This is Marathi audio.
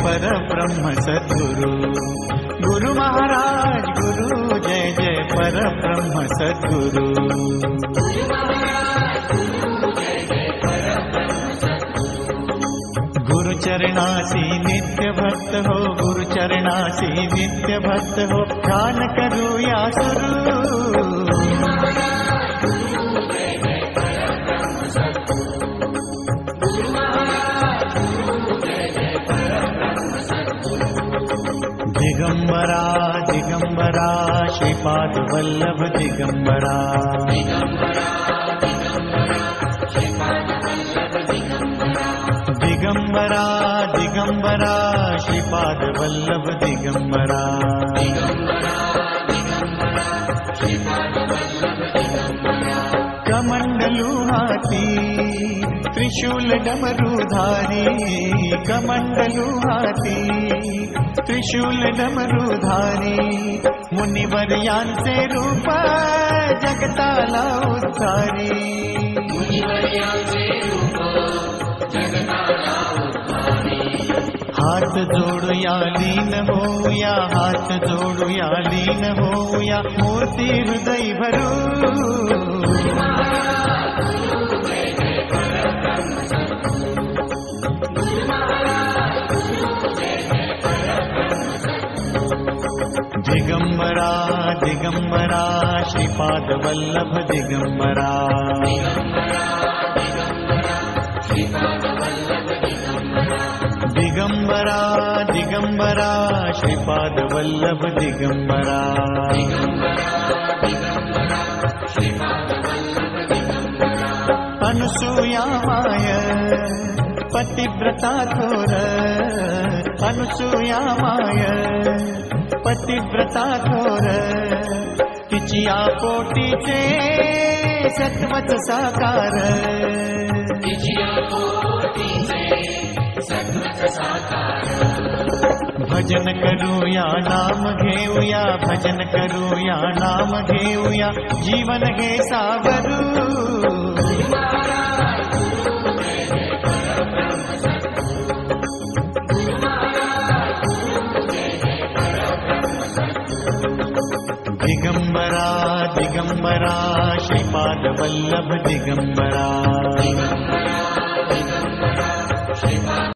पर ब्रह्म सद्गुरु। गुरु महाराज गुरु जय जय पर ब्रह्म सद्गुरु। गुरु चरणासी नित्य भक्त हो, गुरु चरणासी नित्य भक्त हो, ध्यान करो या सुरु। दिगंबरा दिगंबरा श्रीपाद वल्लभ दिगंबरा। दिगंबरा दिगंबरा श्रीपाद वल्लभ दिगंबरा। कमंडलु हाथी त्रिशूल डमरूधारी, कमंडलु हाथी त्रिशूल डमरूधारी, मुनिवर यान से रूप जगताला उद्धारी। हाथ जोड़ुया लीन होया, हाथ जोड़ुया लीन होया, मूर्ति हृदय भरू। दिगंबरा दिगंबरा श्रीपाद वल्लभ दिगंबरा। दिगंबरा दिगंबरा श्रीपाद वल्लभ दिगंबरा। अनुसूया माय पतिव्रता थोर, अनुसूया माय पतिव्रता थोर, तिचिया पोटीचे सत्वच साकार। भजन करूया नाम घेऊया, भजन करूया नाम घेऊया, जीवन घे सावरू। दिगंबरा दिगंबरा श्रीपाद वल्लभ दिगंबरा।